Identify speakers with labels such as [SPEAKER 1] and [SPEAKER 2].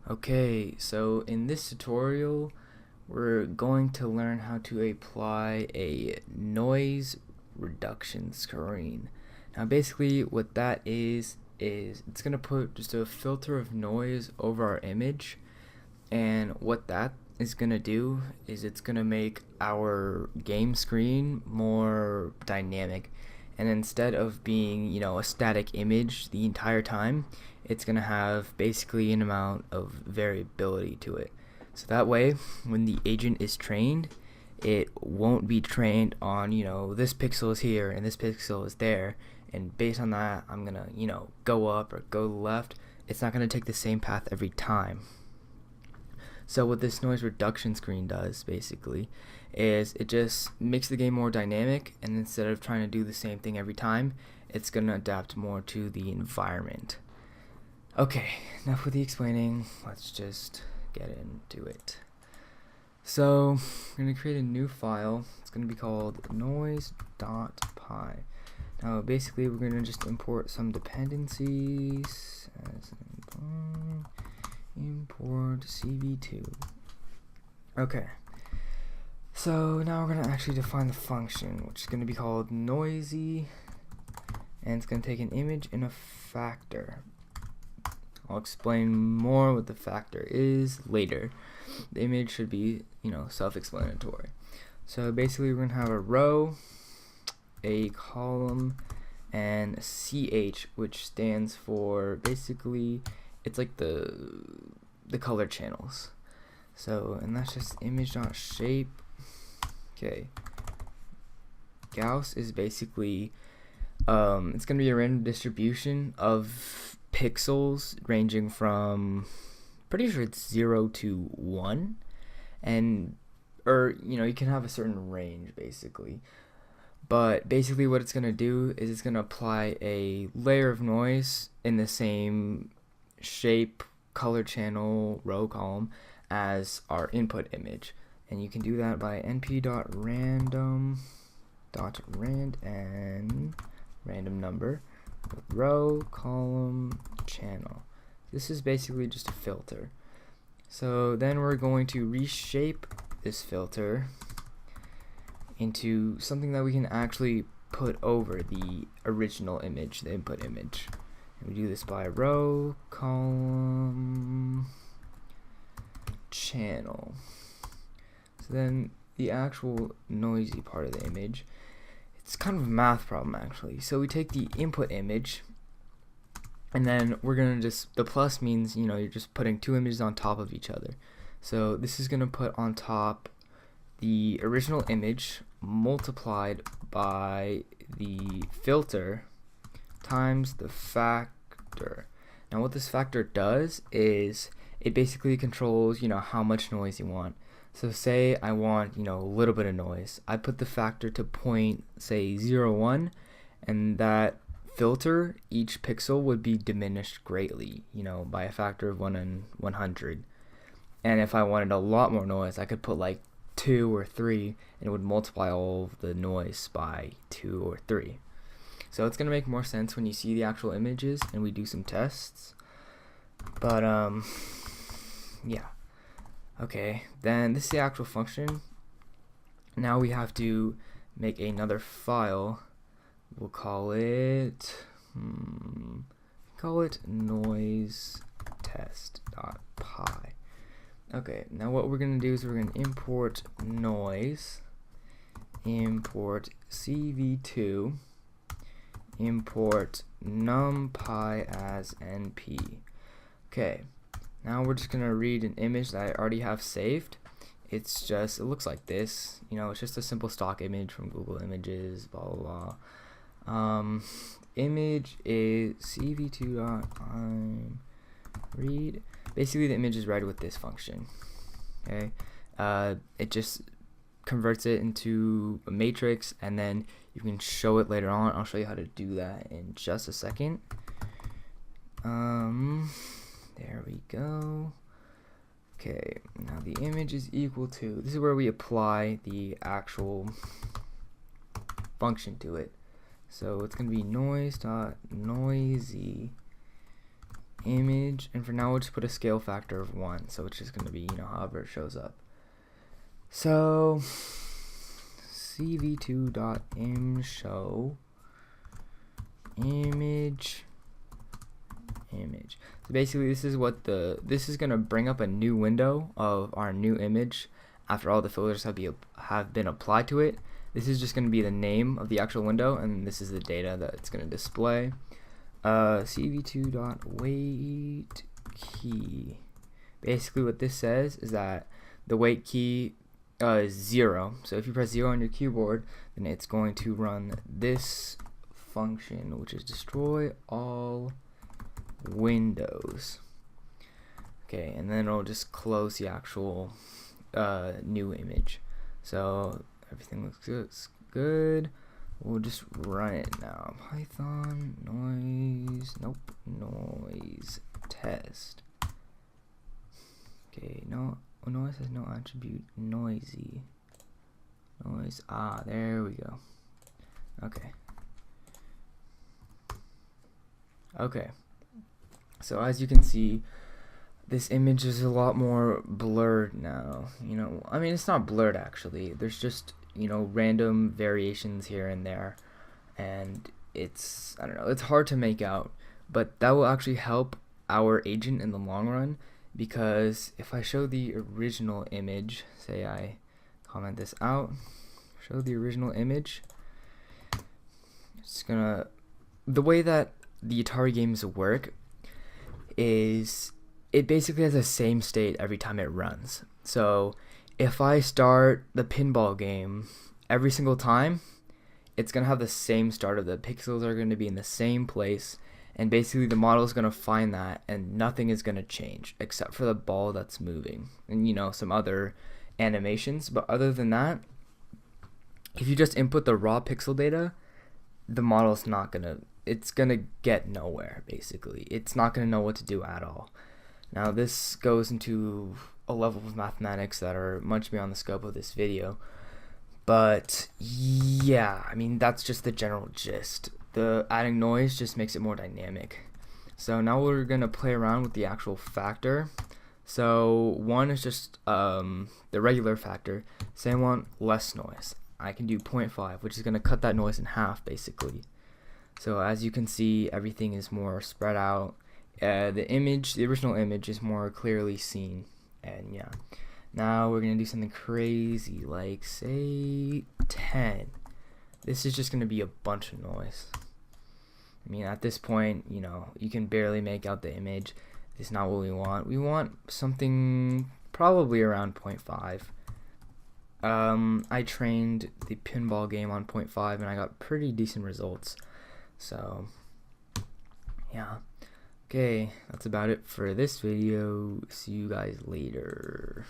[SPEAKER 1] Okay, so in this tutorial, we're going to learn how to apply a noise reduction screen. Now basically what that is it's going to put just a filter of noise over our image, and what that is going to do is it's going to make our game screen more dynamic, and instead of being a static image the entire time, it's going to have basically an amount of variability to it. So that way when the agent is trained, it won't be trained on this pixel is here and this pixel is there, and based on that I'm gonna go up or go left. It's not going to take the same path every time. So what this noise reduction screen does basically is it just makes the game more dynamic, and instead of trying to do the same thing every time, it's going to adapt more to the environment. Okay, enough with the explaining, let's just get into it. So we're going to create a new file. It's going to be called noise.py. Now basically we're going to just import some dependencies as import cv2. Okay, so now we're going to actually define the function, which is going to be called noisy, and it's going to take an image and a factor. I'll explain more what the factor is later. The image should be self-explanatory. So basically we're going to have a row, a column, and ch, which stands for basically it's like the color channels. So, and that's just image.shape. Okay, Gauss is basically it's gonna be a random distribution of pixels ranging from, pretty sure it's 0 to 1, and you can have a certain range basically. But basically what it's going to do is it's going to apply a layer of noise in the same shape, color channel, row, column as our input image. And you can do that by np.random.rand and random number with row, column, channel. This is basically just a filter. So then we're going to reshape this filter into something that we can actually put over the original image, the input image. And we do this by row, column, channel. So then the actual noisy part of the image, it's kind of a math problem actually. So we take the input image, and then we're gonna the plus means you're just putting two images on top of each other. So this is gonna put on top the original image multiplied by the filter times the factor. Now what this factor does is it basically controls how much noise you want. So say I want a little bit of noise, I put the factor to point, say 0, 1, and that filter, each pixel would be diminished greatly, by a factor of 1 in 100. And if I wanted a lot more noise, I could put like 2 or 3, and it would multiply all of the noise by 2 or 3. So it's gonna make more sense when you see the actual images and we do some tests. But yeah. Okay, then this is the actual function. Now we have to make another file. We'll call it noise test.py. Okay, now what we're going to do is we're going to import noise, import cv2, import numpy as np. Okay, now we're just going to read an image that I already have saved. It looks like this. It's just a simple stock image from Google Images, blah blah blah. Image is cv2.im read. Basically the image is read with this function. Okay, it just converts it into a matrix, and then you can show it later on. I'll show you how to do that in just a second. There we go. Okay, now the image is equal to, this is where we apply the actual function to it. So it's going to be noise.noisy image, and for now we'll just put a scale factor of 1, so it's just going to be, however it shows up. So cv2.imshow image. So basically this is going to bring up a new window of our new image after all the filters have been applied to it. This is just going to be the name of the actual window, and this is the data that it's going to display. cv2.wait key. Basically what this says is that the wait key is 0. So if you press 0 on your keyboard, then it's going to run this function, which is destroy all windows. Okay, and then it'll just close the actual new image. So everything looks good. We'll just run it now. Python noise test. Okay, noise has no attribute noisy. Noise, there we go. Okay, so as you can see, this image is a lot more blurred now. I mean, it's not blurred actually. There's just, random variations here and there, and it's, I don't know, it's hard to make out, but that will actually help our agent in the long run, because if I show the original image, say I comment this out, show the original image, it's gonna, the way that the Atari games work is it basically has the same state every time it runs. So if I start the pinball game every single time, it's going to have the same starter. The pixels are going to be in the same place, and basically the model is going to find that, and nothing is going to change except for the ball that's moving and some other animations. But other than that, if you just input the raw pixel data, the model's not going to, it's going to get nowhere. Basically it's not going to know what to do at all. Now this goes into a level of mathematics that are much beyond the scope of this video, but yeah, I mean, that's just the general gist. The adding noise just makes it more dynamic. So now we're gonna play around with the actual factor. So 1 is just the regular factor. Say I want less noise, I can do 0.5, which is gonna cut that noise in half basically. So as you can see, everything is more spread out. The original image is more clearly seen, and yeah. Now we're gonna do something crazy, like say 10. This is just gonna be a bunch of noise. I mean, at this point, you can barely make out the image. It's not what we want. We want something probably around 0.5. I trained the pinball game on 0.5, and I got pretty decent results. So yeah. Okay, that's about it for this video. See you guys later.